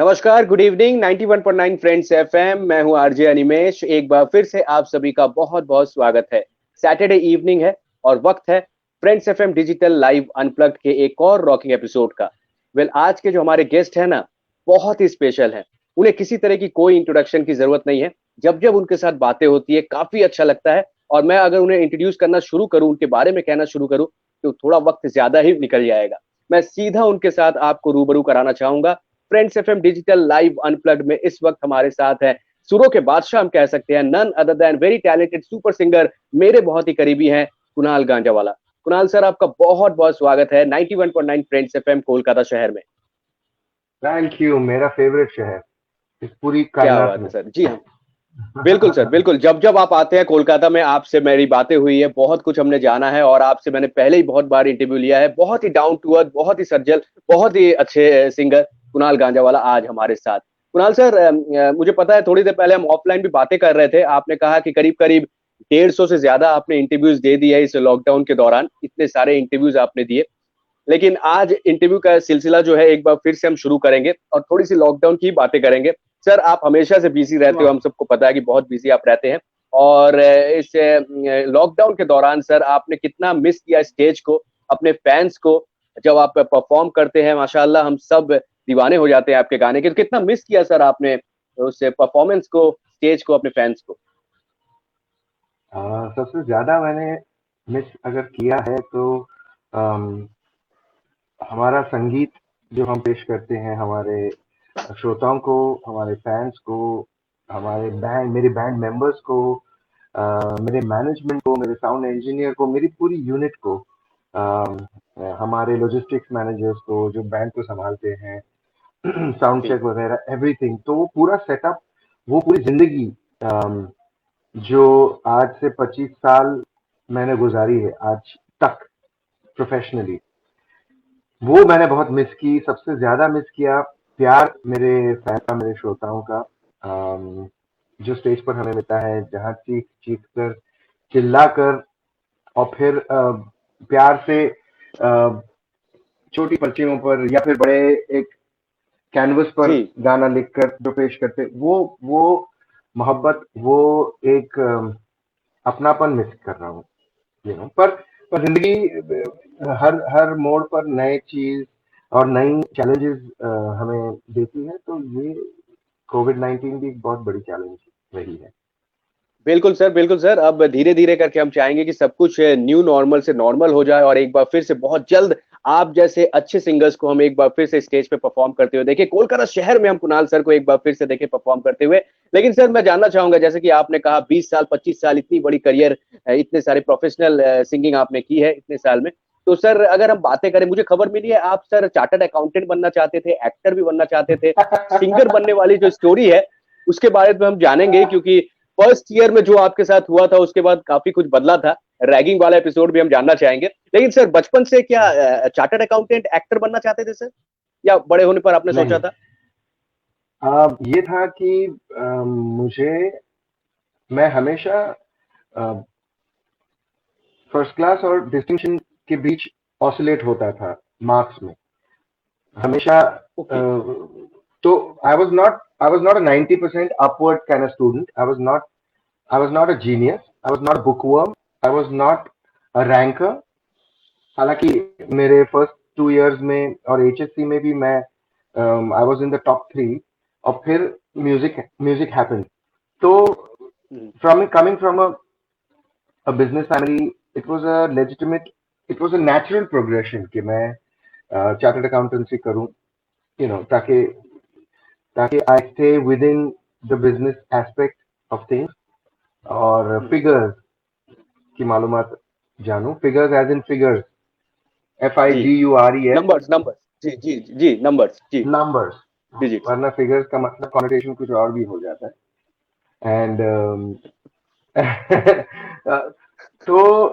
नमस्कार, good evening. 91.9 friends FM. मैं हूं आरजे अनिमेश। एक बार फिर से आप सभी का बहुत बहुत स्वागत है। सैटरडे इवनिंग है और वक्त है friends FM digital live unplugged के एक और रॉकिंग एपिसोड का। आज के जो हमारे गेस्ट हैं ना, बहुत ही स्पेशल हैं। उन्हें किसी तरह की कोई इंट्रोडक्शन की जरूरत नहीं है। जब जब उनके साथ बातें होती है काफी अच्छा लगता है। और मैं अगर उन्हें इंट्रोड्यूस करना शुरू करूं, उनके बारे में कहना शुरू करूं, तो थोड़ा वक्त ज्यादा ही निकल जाएगा। मैं सीधा उनके साथ आपको रूबरू कराना चाहूंगा। Friends FM digital live unplugged में इस वक्त हमारे साथ है सुरों के बादशाह, हम कह सकते हैं, none other than very talented super singer, मेरे बहुत ही करीबी हैं, कुणाल गांजावाला। कुणाल सर, आपका बहुत बहुत स्वागत है 91.9 फ्रेंड्स एफएम कोलकाता शहर में। Thank you. मेरा फेवरेट शहर इस पूरी क्या कायनात बात है में। सर। जी हाँ, बिल्कुल सर, बिल्कुल। जब जब आप आते हैं कोलकाता में, आपसे मेरी बातें हुई है, बहुत कुछ हमने जाना है और आपसे मैंने पहले ही बहुत बार इंटरव्यू लिया है। बहुत ही डाउन टू अर्थ, बहुत ही सज्जन, बहुत ही अच्छे सिंगर कुणाल गांजावाला आज हमारे साथ। कुणाल सर, मुझे पता है थोड़ी देर पहले हम ऑफलाइन भी बातें कर रहे थे। आपने कहा कि करीब करीब 150 से ज्यादा आपने इंटरव्यूज दे दिए है इस लॉकडाउन के दौरान। इतने सारे इंटरव्यूज आपने दिए। लेकिन आज इंटरव्यू का सिलसिला जो है एक बार फिर से हम शुरू करेंगे और थोड़ी सी लॉकडाउन की बातें करेंगे। सर, आप हमेशा से बिजी रहते हो, हम सबको पता है कि बहुत बिजी आप रहते हैं। और इस लॉकडाउन के दौरान सर आपने कितना मिस किया स्टेज को, अपने फैंस को। जब आप परफॉर्म करते हैं, माशाल्लाह हम सब दीवाने हो जाते हैं आपके गाने के। तो कितना मिस किया सर आपने उस परफॉर्मेंस को, स्टेज को, अपने फैंस को? सबसे ज्यादा मैंने मिस अगर किया है तो अम, हमारा संगीत जो हम पेश करते हैं हमारे श्रोताओं को, हमारे फैंस को, हमारे बैंड, मेरे बैंड मेंबर्स को, मेरे मैनेजमेंट को, मेरे साउंड इंजीनियर को, मेरी पूरी यूनिट को, अम, हमारे लॉजिस्टिक्स मैनेजर्स को जो बैंड को संभालते हैं, साउंड जी चेक वगैरह एवरीथिंग। तो वो पूरा सेटअप, वो पूरी जिंदगी अम, जो आज से 25 साल मैंने गुजारी है आज तक प्रोफेशनली, वो मैंने बहुत मिस की। सबसे ज्यादा मिस किया प्यार मेरे फैन का, मेरे श्रोताओं का, जो स्टेज पर हमें मिलता है, जहाँ चीख चीख कर, चिल्ला कर, और फिर प्यार से छोटी पर्चियों पर या फिर बड़े एक कैनवस पर जी। गाना लिखकर जो पेश करते, वो मोहब्बत, वो एक अपनापन मिस कर रहा हूँ, पर जिंदगी हर हर मोड़ पर नए चीज और नई चैलेंजेस हमें देती है। तो ये कोविड-19 भी एक बहुत बड़ी चैलेंज रही है। बिल्कुल सर, बिल्कुल सर। अब धीरे धीरे करके हम चाहेंगे कि सब कुछ न्यू नॉर्मल से नॉर्मल हो जाए और एक बार फिर से बहुत जल्द आप जैसे अच्छे सिंगर्स को हम एक बार फिर से स्टेज पे परफॉर्म करते हुए देखिए। कोलकाता शहर में हम कुणाल सर को एक बार फिर से देखें परफॉर्म करते हुए। लेकिन सर, मैं जानना चाहूंगा, जैसे कि आपने कहा 20 साल, 25 साल, इतनी बड़ी करियर, इतने सारे प्रोफेशनल सिंगिंग आपने की है इतने साल में। तो सर, अगर हम बातें करें, मुझे खबर मिली है आप सर चार्टर्ड अकाउंटेंट बनना चाहते थे, एक्टर भी बनना चाहते थे। सिंगर बनने वाली जो स्टोरी है उसके बारे में हम जानेंगे, क्योंकि फर्स्ट ईयर में जो आपके साथ हुआ था उसके बाद काफी कुछ बदला था। रैगिंग वाला एपिसोड भी हम जानना चाहेंगे। लेकिन सर, बचपन से क्या चार्टर्ड अकाउंटेंट, एक्टर बनना चाहते थे सर, या बड़े होने पर आपने सोचा नहीं, था? ये था कि मुझे, मैं हमेशा फर्स्ट क्लास और डिस्टिंक्शन के बीच ऑसिलेट होता था मार्क्स में हमेशा। ओके। तो I was not a 90% upward kind of student. I was not a genius. I was not a bookworm. I was not a ranker. हालांकि मेरे फर्स्ट 2 इयर्स में और एचएससी में भी मैं I was in the top 3। और फिर music music happened. तो from coming from a business family, it was a legitimate, it was a natural progression कि मैं चार्टर्ड अकाउंटेंसी करूं, ताकि ताकि I stay with in the business aspect of things, और figures की मालूमात जानूं। फिगर्स एज इन फिगर्स, जी। FIGURES, numbers, numbers. जी जी जी, नंबर्स जी। नंबर्स। डिजिट्स। वरना फिगर्स का मतलब कॉन्नोटेशन कुछ और भी हो जाता है। एंड तो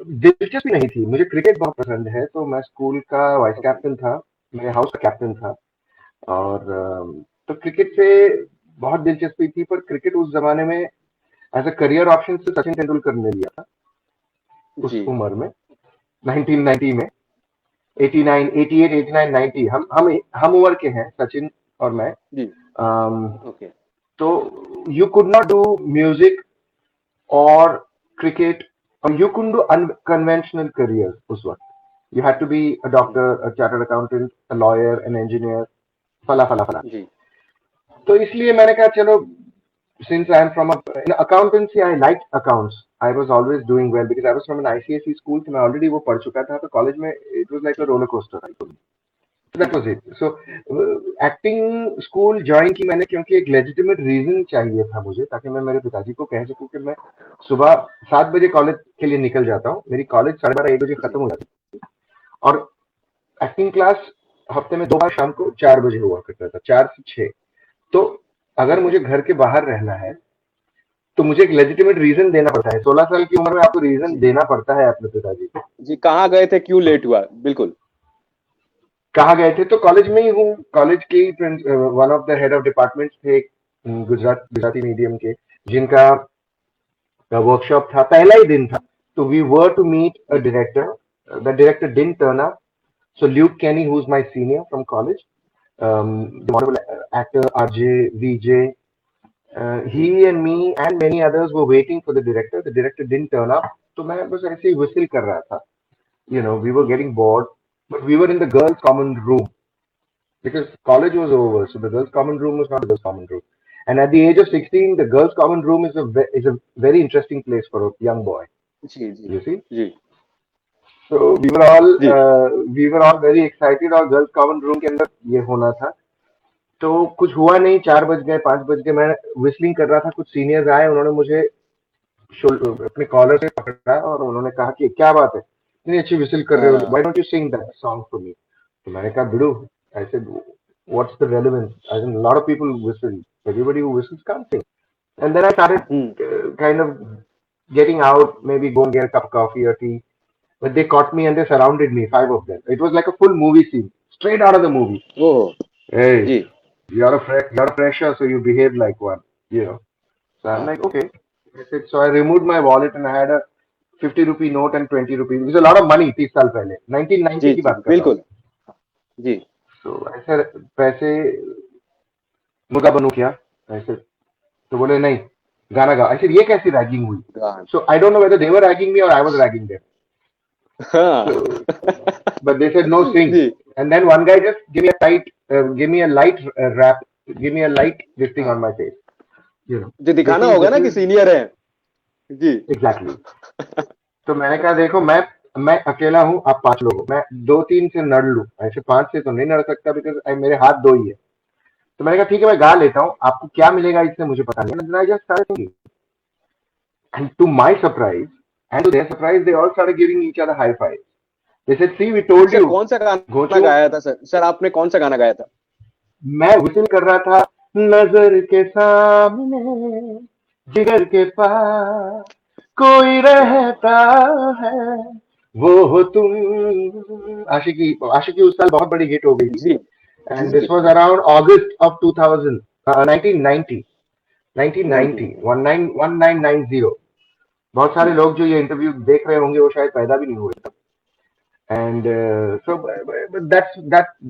दिलचस्पी नहीं थी। मुझे क्रिकेट बहुत पसंद है, तो मैं स्कूल का वाइस ओके। कैप्टन था, मेरे हाउस का कैप्टन था। और तो क्रिकेट से बहुत दिलचस्पी थी, पर क्रिकेट उस जमाने में एज अ करियर ऑप्शन से सचिन तेंदुलकर ने लिया था उस जी उम्र में, 1990 में। 89, 88, 89, 90, हम उम्र के हैं। सचिन और मैं जी। um, okay. तो you could not do music or cricket, or you couldn't do unconventional careers उस वक्त. You had to be a doctor, a chartered accountant, a lawyer, an engineer, फला फला फला. जी। तो इसलिए मैंने कहा चलो, since I am from in accountancy, I liked accounts. I was always doing well because I was from an ICSE school. तो मैं already वो पढ़ चुका था. तो कॉलेज में it was like a roller coaster. So that was it. So acting school join की मैंने क्योंकि एक लेजिटिमेट रीजन चाहिए था मुझे, ताकि मैं मेरे पिताजी को कह सकूं कि मैं सुबह 7 बजे कॉलेज के लिए निकल जाता हूँ. मेरी कॉलेज 12:30-1 बजे जी। खत्म हो जाती है, और एक्टिंग क्लास हफ्ते में 2 बार शाम को 4 बजे हुआ करता था, 4 से 6. तो अगर ओके। मुझे घर के बाहर रहना है तो मुझे एक लेजिटिमेट रीजन देना पड़ता है. 16 साल की उम्र में आपको रीजन जी। देना पड़ता है अपने पिताजी को. जी, कहाँ गए थे, क्यों लेट हुआ? बिल्कुल। कहाँ गए थे? तो कॉलेज में ही हूँ. कॉलेज की one of the head of department थे गुजराती मीडियम के, जिनका वर्कशॉप था, पहला ही दिन था. तो we were to meet a जी। Director. The director didn't turn up. So Luke Kenny, who's my senior from college, the wonderful actor RJ, VJ, he जी। and me and many others were waiting for the director. The director didn't turn up. तो मैं बस ऐसे ही whistle कर रहा था. You know, we were getting bored, but we were in the girls' common room because college was over. So the girls' common room was not the girls' common room. And at the age of 16, the girls' common room is a very interesting place for a young boy. जी। जी। You see. जी। So जी। we were all very excited. और girls common room के अंदर ये होना था. तो कुछ हुआ नहीं. 4 बज गए, 5 बज गए, मैं विस्लिंग कर रहा था. कुछ सीनियर्स आए, उन्होंने मुझे अपने कॉलर से पकड़ा और उन्होंने कहा कि क्या बात है, इतनी अच्छी विसिल कर रहे हो, why don't you sing that song for me. तो मैंने कहा बिडू, I said what's the relevance, I think lot of people whistle, everybody who whistles can't sing. And then I hmm. Started kind of getting out, maybe go and get a cup of coffee or tea. But they caught me and they surrounded me, 5 of them. It was like a full movie scene, straight out of the movie. Oh. Hey, जी। you're a fresher, so you behave like one, you know. So I'm हाँ। like, okay. I said, so I removed my wallet and I had a 50 rupee note and 20 rupees. It was a lot of money, 30 साल पहले. 1990 जी। की जी, बात कर रहा हूँ. बिल्कुल। जी। So ऐसे पैसे मुर्गा बनू क्या? ऐसे तो बोले नहीं, गाना गा. ऐसे ये कैसी रैगिंग हुई? गान। So I don't know whether they were ragging me or I was ragging them. हाँ। So, but they said no, sing. Ji. And then one guy just give me a light rap, give me a light this thing on हाँ, my face. You know, जो दिखाना होगा this ना कि is senior है। जी। exactly. तो मैंने कहा देखो, मैं अकेला हूँ, आप 5 लोग हो. मैं 2-3 से नड़ लूं, ऐसे 5 से तो नहीं नड़ सकता बिकॉज मेरे हाथ 2 ही है. तो मैंने कहा ठीक है, मैं गा लेता हूँ, आपको क्या मिलेगा इससे मुझे पता नहीं. And then I just started singing. And to my surprise and to their surprise, they all started giving each other high fives. They said, see, we told sir you. कौन सा गाना घोचू. गाया था? सर सर आपने कौन सा गाना गाया था? मैं विसिल कर रहा था. नजर के सामने, जिगर के पास कोई रहता है, वो हो तुम. आशिकी आशिकी उस साल बहुत बड़ी हिट हो गई थी. जी। And जी। this was around August of 2000, 1990. Ninety. 1990, 1990. बहुत सारे लोग जो ये इंटरव्यू देख रहे होंगे वो शायद पैदा भी नहीं हुए तब. And so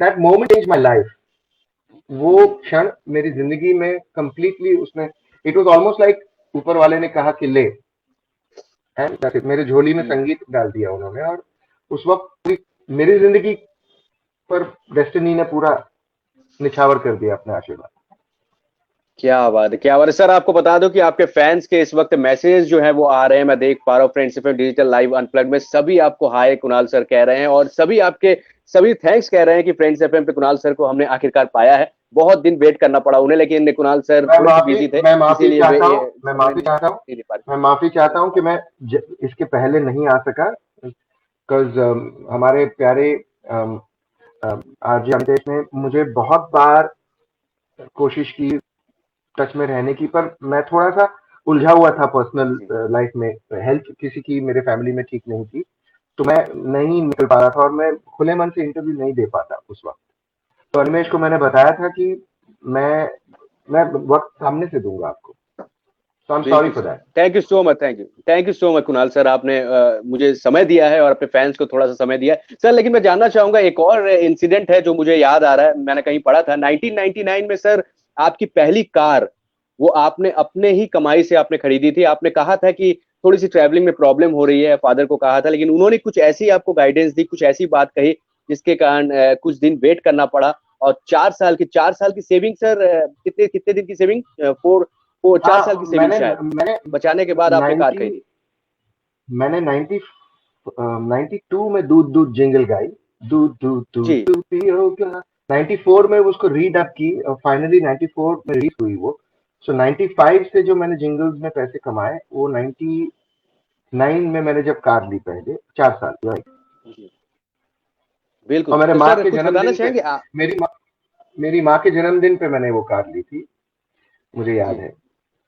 that moment changed my life. वो जी। क्षण मेरी जिंदगी में कंप्लीटली उसने, इट वाज ऑलमोस्ट लाइक ऊपर वाले ने कहा कि ले, एंड मेरे झोली में जी। संगीत डाल दिया उन्होंने. और उस वक्त मेरी जिंदगी पर डेस्टिनी ने पूरा निछावर कर दिया अपने आशीर्वाद. क्या बात है, क्या बात है। सर आपको बता दो कि आपके फैंस के इस वक्त मैसेज जो है वो आ रहे हैं, मैं देख पा रहा हूँ friends FM digital live unplugged में सभी आपको हाय कुणाल सर कह रहे हैं और सभी आपके सभी थैंक्स कह रहे हैं कि फ्रेंड्स एफएम पे कुणाल सर को हमने आखिरकार पाया है. बहुत दिन वेट करना पड़ा उन्हें, लेकिन कुणाल सर थोड़े से बिजी थे, मैं माफी इसीलिए वे चाहता हूँ. समय नहीं दे पा मैं माफी चाहता हूँ कि मैं इसके पहले नहीं आ सका. बिकॉज हमारे प्यारे आरजे अमितेश ने मुझे बहुत बार कोशिश की टच में रहने की, पर मैं थोड़ा सा उलझा हुआ था पर्सनल लाइफ में. हेल्थ किसी की मेरे फैमिली में ठीक नहीं थी, तो मैं नहीं निकल पा रहा था और मैं खुले मन से इंटरव्यू नहीं दे पाता उस वक्त. तो अनिमेश को मैंने बताया था कि मैं वक्त सामने से दूंगा आपको. So I'm sorry बिल्कुल for sir, that. Thank you so much, thank you so much Kunal sir, आपने मुझे समय दिया है और अपने फैंस को थोड़ा सा समय दिया है सर। लेकिन मैं जानना चाहूंगा, एक और इंसिडेंट है जो मुझे याद आ रहा है, मैंने कहीं पढ़ा था 1999 में सर, आपकी पहली कार वो आपने अपने ही कमाई से आपने खरीदी थी। आपने कहा था कि थोड़ी सी ट्रैवलिंग में प्रॉब्लम हो रही है, फादर को कहा था, लेकिन उन्होंने कुछ ऐसी आपको गाइडेंस दी, कुछ ऐसी बात कही जिसके कारण कुछ दिन वेट करना पड़ा, और 4 साल की सेविंग सर, कितने कितने दिन की सेविंग, फोर वो 4 साल की हाँ, सेविंग शायद मैंने बचाने के बाद आपने कार 90 खरीदी। मैंने 92 में दूध दूध जिंगल गाई, दूध दूध दूध जी दूध पियोगा। 94 में उसको रीडअप की और फाइनली 94 में रिलीज हुई वो। सो 95 से जो मैंने जिंगल्स में पैसे कमाए वो 99 में मैंने जब कार ली पहले, 4 साल, right? जी और बिल्कुल। मेरे तो माँ सर के कुछ बताना जन्मदिन पे, चाहेंगे मेरी माँ मेरी माँ के जन्मदिन पे मैंने वो कार ली थी, मुझे जी। याद है।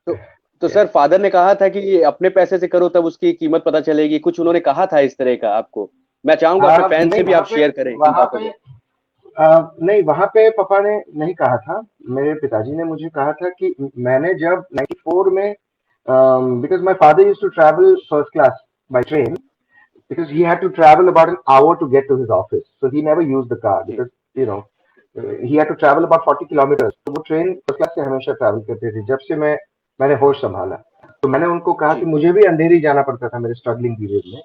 तो तो Yes. सर फादर ने कहा था कि ये अपने पैसे से करो तब उसकी कीमत पता चलेगी, कुछ उन्होंने कहा था इस तरह का आपको? मैं चाहूंगा अपने फैन नहीं से भी वहां आप पे शेयर करें इन वहां बातों पे को। नहीं, वहां पे पापा ने नहीं कहा था। मेरे पिताजी ने मुझे कहा था कि मैंने जब 94 में, because my father used to travel first class by train, because he had to travel about an hour to get to his office, so he never used the car जी because you know he had to travel about 40 kilometers. तो वो train first class से हमेशा travel करते थे जब से मैंने होश संभाला। तो मैंने उनको कहा कि जी मुझे भी अंधेरी जाना पड़ता था मेरे स्ट्रगलिंग पीरियड में,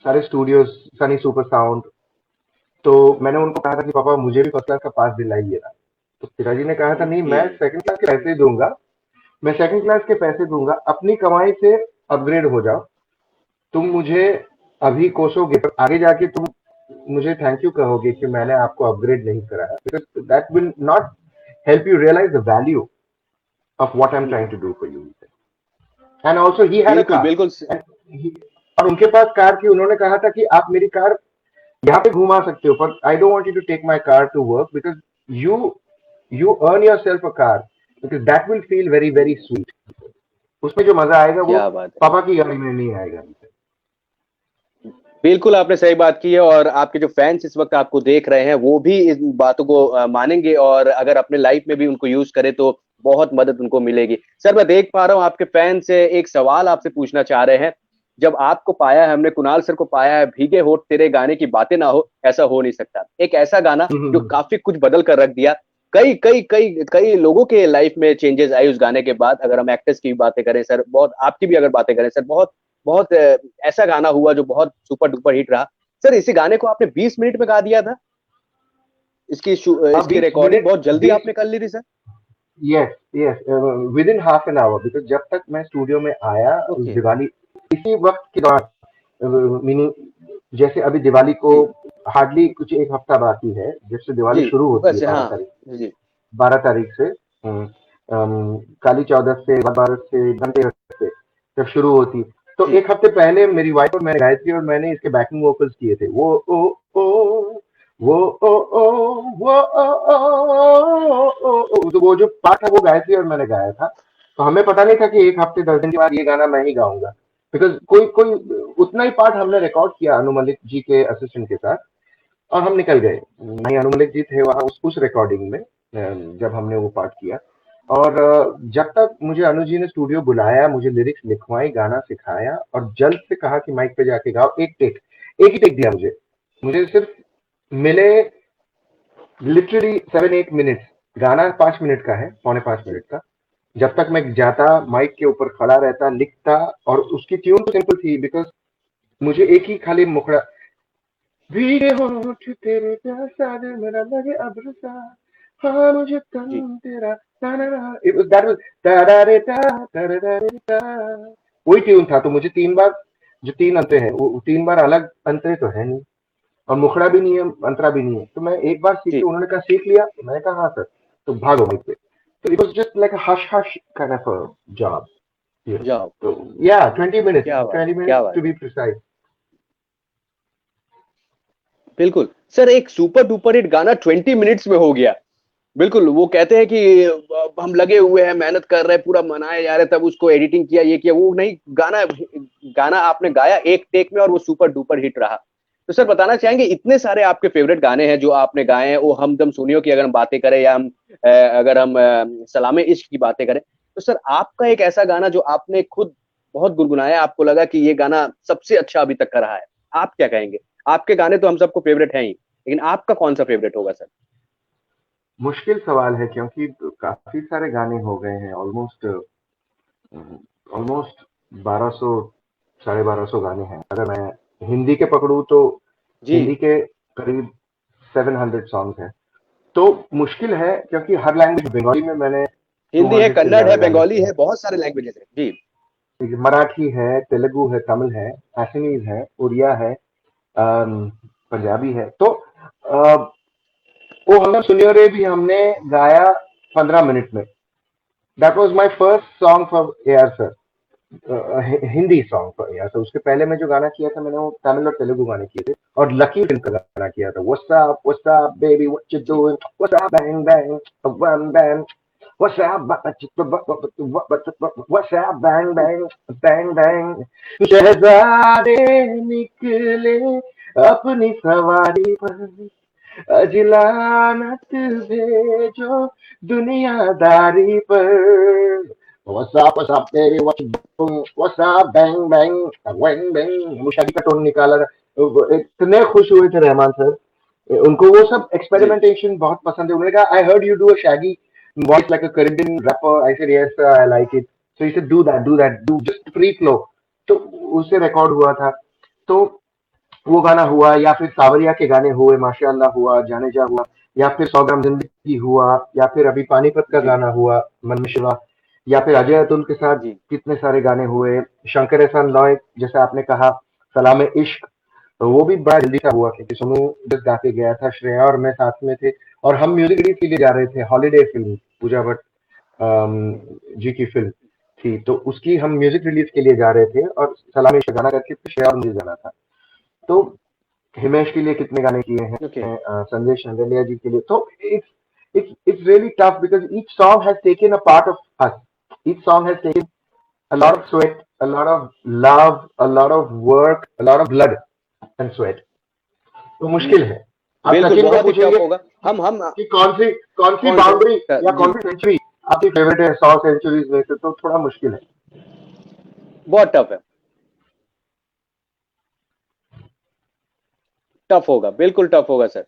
सारे स्टूडियोज, सनी सुपर साउंड। तो मैंने उनको कहा था कि पापा मुझे भी फर्स्ट क्लास का पास दिलाइए ना। तो पिताजी ने कहा था नहीं, मैं हम्म सेकंड क्लास के पैसे दूंगा, मैं सेकंड क्लास के पैसे दूंगा, अपनी कमाई से अपग्रेड हो जाओ। तुम मुझे अभी कोसोगे पर आगे जाके तुम मुझे थैंक यू कहोगे कि मैंने आपको अपग्रेड नहीं कराया, because that will not help you realise the value of what I am trying hmm. To do for you. And also he had a बिल्कुल कार, बिल्कुल और उनके पास कार थी। उन्होंने कहा था कि आप मेरी कार यहाँ पे घुमा सकते हो, पर I don't want you to take my car to work because you you earn yourself a car, because that will feel very very sweet. उसमें जो मजा आएगा वो क्या बात है। पापा की गाड़ी में नहीं आएगा। बिल्कुल आपने सही बात की है, और आपके जो फैंस इस वक्त आपको देख रहे हैं वो भी इन बातों को मानेंगे, और अगर अपने लाइफ में भी उनको यूज करें तो बहुत मदद उनको मिलेगी। सर मैं देख पा रहा हूँ आपके फैन से एक सवाल आपसे पूछना चाह रहे हैं। जब आपको पाया है हमने, कुणाल सर को पाया है, भीगे होठ तेरे गाने की बातें ना हो, ऐसा हो नहीं सकता। एक ऐसा गाना जो काफी कुछ बदल कर रख दिया, कई कई कई कई लोगों के लाइफ में चेंजेस आए उस गाने के बाद। अगर हम एक्टर्स की भी बातें करें सर, बहुत आपकी भी अगर बातें करें सर, बहुत बहुत ऐसा गाना हुआ जो बहुत सुपर डुपर हिट रहा। सर इसी गाने को आपने 20 मिनट में गा दिया था, इसकी 20 मिनट, रिकॉर्डिंग बहुत जल्दी 20, आपने कर ली थी sir. Yes yes, with in half an hour, because जब तक मैं स्टूडियो में आया उस ओके दिवाली, इसी वक्त के दौरान, मीनिंग जैसे अभी दिवाली को जी हार्डली कुछ एक हफ्ता बाकी है, जब से दिवाली जी शुरू होती है बस बारह हाँ तारीख जी 12 तारीख से, काली चौदस से, बारस से, धनतेरस से जब शुरू होती, तो जी एक हफ्ते पहले मेरी वाइफ और मैंने गायत्री और मैंने इसके बैकिंग वोकल्स किए थे। ओ वो ओ ओ वो ओ, तो वो जो पार्ट था वो गायत्री और मैंने गाया था। तो हमें पता नहीं था कि एक हफ्ते 10 दिन के बाद ये गाना मैं ही गाऊंगा, बिकॉज कोई कोई उतना ही पार्ट हमने रिकॉर्ड किया अनु मलिक जी के असिस्टेंट के साथ, और हम निकल गए। नहीं, अनु मलिक जी थे वहां उस रिकॉर्डिंग में, जब हमने वो पार्ट किया। और जब तक मुझे अनु जी ने स्टूडियो बुलाया, मुझे लिरिक्स लिखवाई, गाना सिखाया और जल्द से कहा कि माइक पे जाके गाओ, एक ही टेक दिया मुझे। मुझे सिर्फ मिले लिटरली 7-8 मिनट। गाना 5 मिनट का है, 4.5 मिनट का। जब तक मैं जाता, माइक के ऊपर खड़ा रहता, लिखता, और उसकी ट्यून तो सिंपल थी, बिकॉज मुझे एक ही खाली मुखड़ा, भीगे होठ तेरे प्यासा दिल मेरा लगे अब्र सा, हाँ मुझे जी तन तेरा, ना ना ना, दैट वाज तारारे ता तारारे ता, वही ट्यून था। तो मुझे 3 बार, जो 3 अंतरे हैं वो 3 बार अलग अंतरे तो है नहीं, और मुखड़ा भी नहीं है, अंतरा भी नहीं है। तो मैं एक बार सीख के, जी उन्होंने कहा सीख लिया, मैंने कहा हाँ सर, तो भागो वहीं पे। तो it was just like a hush hush kind of a job. जाओ। तो या 20 मिनट्स, क्या बात 20 है, क्या मिनट्स बात टू है। Be precise. बिल्कुल सर, एक सुपर हिट गाना 20 मिनट्स में हो गया। बिल्कुल वो कहते हैं कि हम लगे हुए हैं, मेहनत कर रहे हैं, पूरा मनाए जा रहे हैं, तब उसको एडिटिंग किया, ये किया, वो नहीं, गाना गाना आपने गाया एक टेक में और वो सुपर डुपर हिट रहा। तो सर बताना चाहेंगे, इतने सारे आपके फेवरेट गाने हैं जो आपने गाए हैं, वो हमदम सुनियो की अगर हम बातें करें, या हम अगर हम सलामे इश्क की बातें करें, तो सर आपका एक ऐसा गाना जो आपने खुद बहुत गुनगुनाया, आपको लगा कि ये गाना सबसे अच्छा अभी तक का रहा है, आप क्या कहेंगे? आपके गाने तो हम सबको फेवरेट हैं ही, लेकिन आपका कौन सा फेवरेट होगा सर? मुश्किल सवाल है क्योंकि काफी सारे गाने हो गए हैं, ऑलमोस्ट ऑलमोस्ट 1200 1250 गाने हैं। अगर मैं हिंदी के पकड़ूं तो जी। हिंदी के करीब 700 सॉन्ग्स हैं। तो मुश्किल है क्योंकि हर लैंग्वेज, बंगाली में मैंने हिंदी है, 200 से कन्नड़ ज्यादा है, गाने बंगाली किए है, बहुत सारे लैंग्वेजेस है जी। हैं। मराठी है, तेलुगु है, तमिल है, असमीज है, उड़िया है, पंजाबी है। तो वो हमने सुनियोरे भी हमने गाया 15 मिनट में। That was my first song for AR sir, Hindi song for AR sir. उसके पहले मैं जो गाना किया था, मैंने वो तमिल और तेलुगु गाने किए थे, और लकी फिल्म का गाना किया था, what's up baby what you जी। Doing, what's up bang bang bam bam, what's up what's up bang bang bang bang. शहजादे निकले अपनी सवारी पर, अजलानत भेजो दुनियादारी पर। What's up, baby, what you doing? What's up, bang, bang, bang, bang। वो शादी का टोन निकाला था। इतने खुश हुए थे रहमान सर, उनको वो सब जी। एक्सपेरिमेंटेशन बहुत पसंद है। उन्होंने कहा, I heard you do a Shaggy voice like a Caribbean rapper। I said yes I like it. So he said do just free flow. तो उससे रिकॉर्ड हुआ था। तो वो गाना हुआ, या फिर सावरिया के गाने हुए, माशाअल्लाह हुआ, जाने जा हुआ, या फिर 100 ग्राम जिंदगी हुआ, या फिर अभी पानीपत का जी। गाना हुआ, मन में शिवा, या फिर अजय अतुल के साथ जी। कितने सारे गाने हुए। शंकर एहसान लॉय, जैसे आपने कहा, सलाम इश्क, तो वो भी बड़ा जल्दी का हुआ क्योंकि सोनू जस्ट गा के गया था, श्रेया और मैं साथ में थे, और हम म्यूजिक वीडियो के लिए जा रहे थे। हॉलीडे फिल्म, पूजा भट्ट जी की फिल्म थी, तो उसकी हम म्यूजिक रिलीज के लिए जा रहे थे, और सलाम इश्क गाना करके फिर श्रेया और मुझे जाना था। तो हिमेश के लिए कितने गाने किए ओके। हैं, संजय शंडेलिया जी के लिए। तो it's really tough because each song has taken a part of us. Each song has taken a lot of sweat, a lot of love, a lot of work, a lot of blood and sweat. तो मुश्किल है। आप बिल्कुल, सचिन को बहुत ही tough पूछेंगे होगा। हम कि कौन सी कौन से बाउंड्री या जी। कौन सी सेंचुरी आपकी फेवरेट है 100 सेंचुरीज में से, तो थोड़ा मुश्किल है। बहुत टफ है, टफ होगा, बिल्कुल टफ होगा सर,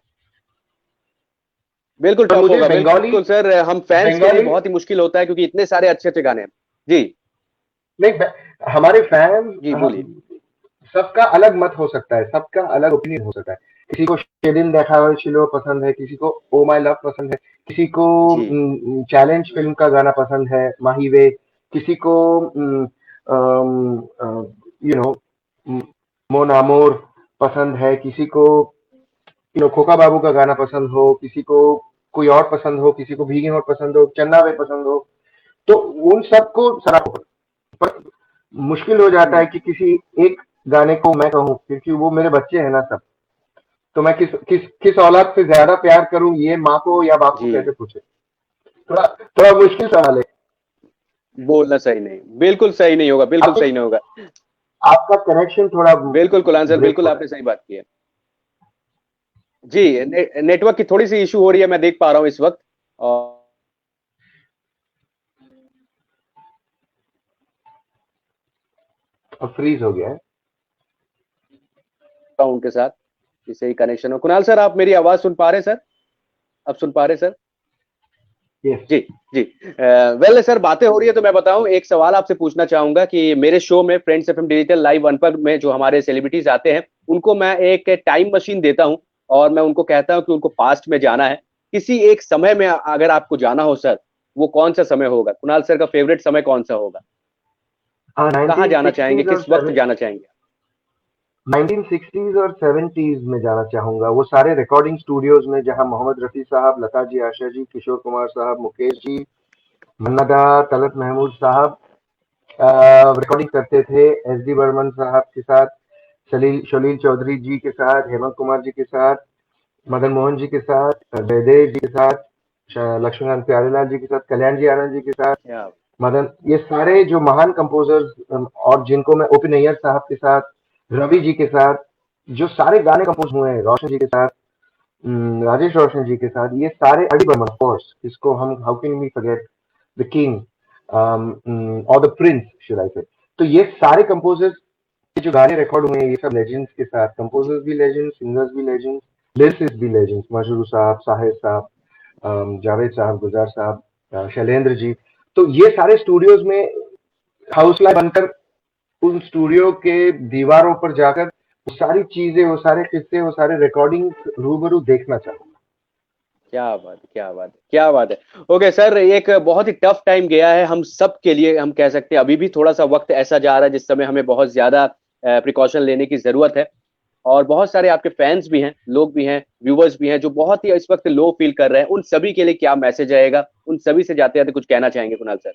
बिल्कुल पर टफ मुझे होगा, बंगाली बिल्कुल सर। हम फैंस के लिए बंगाली बहुत ही मुश्किल होता है क्योंकि इतने सारे अच्छे अच्छे गाने हैं। जी। नहीं, हमारे फैन, जी बोलिए। सबका अलग मत हो सकता है, सबका अलग ओपिनियन हो सकता है। किसी को सेदिन देखा हुआ छिलो पसंद है, किसी को ओ माय लव पसंद है, किसी को जी। चैलेंज फिल्म का गाना पसंद है, माही वे, किसी को यू नो मोन आमोर पसंद है, किसी को खोका बाबू का गाना पसंद हो, किसी को कोई और पसंद हो, किसी को भीगी और पसंद हो, चन्ना वे पसंद हो। तो उन सबको सराहो। पर मुश्किल हो जाता है कि किसी एक गाने को मैं कहूँ, क्योंकि वो मेरे बच्चे हैं ना सब। तो मैं किस औलाद से ज्यादा प्यार करूं, ये माँ को या बाप को जी। कैसे पूछे। थोड़ा थोड़ा मुश्किल सवाल है। बोलना सही नहीं, बिल्कुल सही नहीं होगा, बिल्कुल आपके सही नहीं होगा। आपका कनेक्शन थोड़ा बिल्कुल कुलान सर, ब्रेक बिल्कुल हो रहा आपने सही बात की है। जी, नेटवर्क की थोड़ी सी इशू हो रही है, मैं देख पा रहा हूँ इस वक्त। और है और फ्रीज हो गया है। उनके साथ कि सही कनेक्शन हो। कुणाल सर, आप मेरी आवाज सुन पा रहे हैं सर? अब सुन पा रहे हैं सर? यस। जी। जी। वेल सर, बातें हो रही है तो मैं बताऊं, एक सवाल आपसे पूछना चाहूंगा कि मेरे शो में फ्रेंड्स एफएम डिजिटल लाइव अनपढ़ में जो हमारे सेलिब्रिटीज आते हैं, उनको मैं एक टाइम मशीन देता हूं और मैं उनको कहता हूं कि उनको पास्ट में जाना है। किसी एक समय में अगर आपको जाना हो सर, वो कौन सा समय होगा? कुणाल सर का फेवरेट समय कौन सा होगा? कहाँ नाइनटीन जाना चाहेंगे, सिक्सटीज और किस वक्त जाना चाहेंगे? 1960s और 70s में जाना चाहूंगा, वो सारे रिकॉर्डिंग स्टूडियोज में जहां मोहम्मद रफी साहब, लता जी, आशा जी, किशोर कुमार साहब, मुकेश जी, मन्ना दा, तलत महमूद साहब रिकॉर्डिंग करते थे। एस डी बर्मन साहब के साथ, शलील चौधरी जी के साथ, हेमंत कुमार जी के साथ, मदन मोहन जी के साथ, जयदेव जी के साथ, लक्ष्मीकांत प्यारेलाल जी के साथ, कल्याण जी आनंद जी के साथ, या मदन, ये सारे जो महान कंपोजर्स, और जिनको मैं ओपी नैयर साहब के साथ, रवि जी के साथ, जो सारे गाने कंपोज हुए हैं, रोशन जी के साथ, राजेश रोशन जी के साथ, ये सारे, अली बर्मन ऑफ कोर्स, इसको हम how can we forget the king, और the prince should I say. तो ये सारे कंपोजर्स के जो गाने रिकॉर्ड हुए हैं ये सब लेजेंड्स के साथ, कंपोजर्स भी लेजेंड्स, सिंगर्स भी लेजेंड्स, लिरिसिस्ट भी लेजेंड्स, मशहूर साहब, साहिर साहब, जावेद साहब, गुलजार साहब, शैलेंद्र जी। तो ये सारे स्टूडियोज में हाउसफ्लाई बनकर उन स्टूडियो के दीवारों पर जाकर वो सारी चीजें, वो सारे किस्से, वो सारे रिकॉर्डिंग रूबरू देखना चाहूंगा। क्या बात है, क्या बात है, क्या बात है। ओके सर, एक बहुत ही टफ टाइम गया है हम सब के लिए, हम कह सकते हैं अभी भी थोड़ा सा वक्त ऐसा जा रहा है जिस समय हमें बहुत ज्यादा प्रिकॉशन लेने की जरूरत है। और बहुत सारे आपके फैंस भी हैं, लोग भी हैं, व्यूवर्स भी हैं जो बहुत ही इस वक्त लो फील कर रहे हैं, उन सभी के लिए क्या मैसेज आएगा, उन सभी से जाते जाते कुछ कहना चाहेंगे कुणाल सर?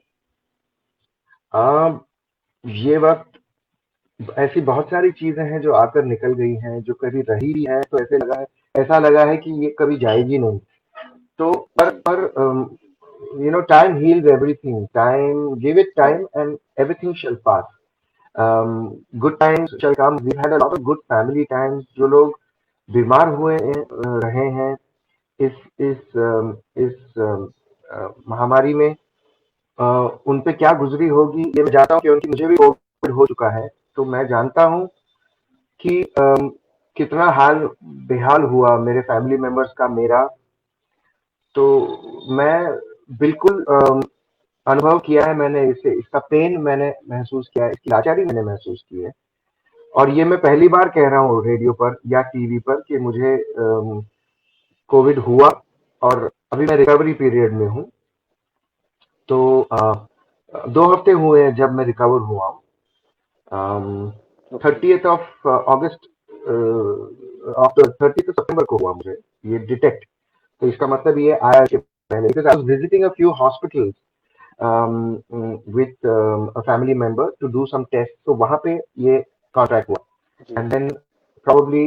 ये वक्त, ऐसी बहुत सारी चीजें हैं जो आकर निकल गई हैं, जो कभी रही भी है तो ऐसा लगा है कि ये कभी जाएगी नहीं। तो पर you know, time heals everything. Time, give it time and everything shall pass. Good times shall come. We've had a lot of good family times. जो लोग बीमार हुए रहे हैं इस महामारी में, उन पे क्या गुजरी होगी ये मैं जानता हूँ, क्योंकि मुझे भी कोविड हो चुका है। तो मैं जानता हूँ कि कितना हाल बेहाल हुआ मेरे फैमिली मेंबर्स का, मेरा। तो मैं बिल्कुल अनुभव किया है मैंने, इसे, इसका पेन मैंने महसूस किया है, इसकी लाचारी मैंने महसूस की है। और ये मैं पहली बार कह रहा हूँ रेडियो पर या टीवी पर कि मुझे कोविड हुआ और अभी मैं रिकवरी पीरियड में हूँ। तो 2 हफ्ते हुए हैं जब मैं रिकवर हुआ हूँ। 30th of August, after 30th of September को हुआ मुझे ये डिटेक्ट। तो इसका मतलब ये आया कि पहले, because I was visiting a few hospitals with a family member to do some tests, तो वहाँ पे ये कॉन्ट्रैक्ट हुआ, and then probably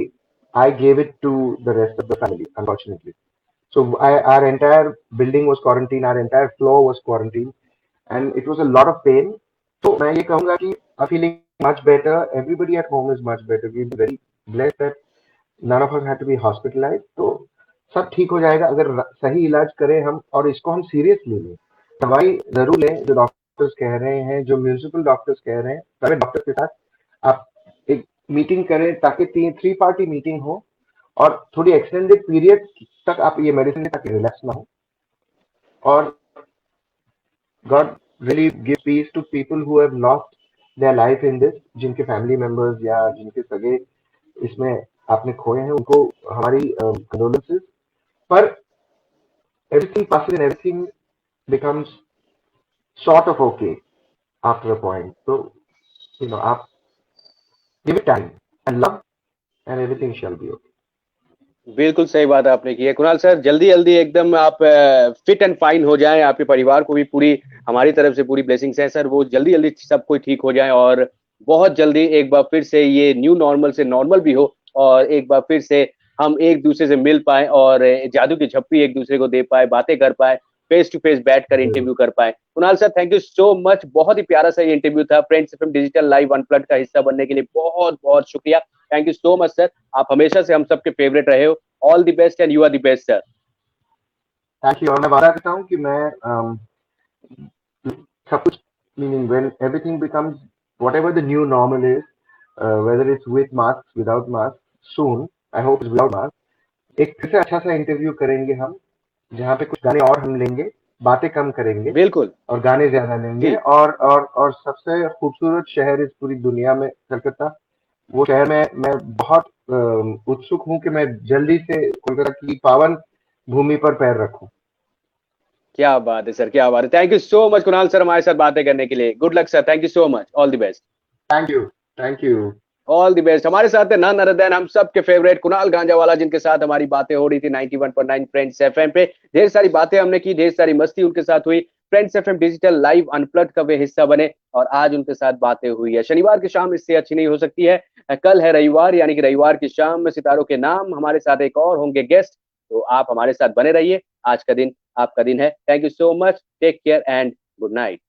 I gave it to the rest of the family, unfortunately. So our entire building was quarantined, our entire floor was quarantined, and it was a lot of pain. तो मैं ये कहूँगा कि I'm feeling much better. Everybody at home is much better. We've been very blessed that none of us had to be hospitalized. तो सब ठीक हो जाएगा अगर सही इलाज करें हम, और इसको हम सीरियसली लें। दवाई जरूर लें जो डॉक्टर्स कह रहे हैं, जो म्यूनिसिपल डॉक्टर्स कह रहे हैं, प्राइवेट डॉक्टर्स के साथ आप एक मीटिंग करें ताकि 3 पार्टी मीटिंग हो और थोड़ी एक्सटेंडेड पीरियड तक आप ये मेडिसिन लें ताकि रिलैक्स ना हो। और God really give peace to people who have lost their life in this, जिनके फैमिली मेंबर्स या जिनके सगे इसमें आपने खोए हैं, उनको हमारी कंडोलेंसेस। पर everything passes and everything becomes sort of okay after a point. So you know, आप give it time and love and everything shall be okay. बिल्कुल सही बात आपने की है कुणाल सर। जल्दी जल्दी एकदम आप फिट एंड फाइन हो जाएं, आपके परिवार को भी पूरी हमारी तरफ से पूरी ब्लेसिंग्स है सर, वो जल्दी जल्दी सब कोई ठीक हो जाए और बहुत जल्दी एक बार फिर से ये न्यू नॉर्मल से नॉर्मल भी हो और एक बार फिर से हम एक दूसरे से मिल पाए और जादू की झप्पी एक दूसरे को दे पाए, बातें कर पाए, फेस टू फेस बैठ कर इंटरव्यू कर पाए। Kunal sir, thank you so much, बहुत ही प्यारा सा ये इंटरव्यू था। Friends FM digital live unplugged का हिस्सा बनने के लिए बहुत बहुत शुक्रिया। Thank you so much sir, आप हमेशा से हम सबके फेवरेट रहे हो। All the best and you are the best sir. Thank you. और मैं वादा करता हूँ कि मैं सब कुछ, meaning when everything becomes whatever the new normal is, whether it's with masks, without masks, soon I hope it's without masks, एक फिर से अच्छा सा इंटरव्यू करेंगे हम, जहाँ पे कुछ गाने और हम लेंगे, बातें कम करेंगे बिल्कुल और गाने ज्यादा लेंगे। जी, और सबसे खूबसूरत शहर इस पूरी दुनिया में कलकत्ता, वो शहर में मैं बहुत उत्सुक हूँ कि मैं जल्दी से कोलकाता की पावन भूमि पर पैर रखूं। क्या बात है सर, क्या बात है। Thank you so much Kunal sir हमारे साथ बातें करने के लिए। Good luck sir, thank you so much, all the best. Thank you. Thank you. All the best. हमारे साथ है नन अदर देन हम सबके फेवरेट कुणाल गांजावाला, जिनके साथ हमारी बातें हो रही थी 91.9 फ्रेंड्स एफएम पे। ढेर सारी बातें हमने की, ढेर सारी मस्ती उनके साथ हुई। Friends FM digital live unplugged का वे हिस्सा बने और आज उनके साथ बातें हुई है। शनिवार की शाम इससे अच्छी नहीं हो सकती है। कल है रविवार, यानी कि रविवार की शाम में सितारों के नाम हमारे साथ एक और होंगे गेस्ट, तो आप हमारे साथ बने रहिए। आज का दिन आपका दिन है। Thank you so much, take care and good night.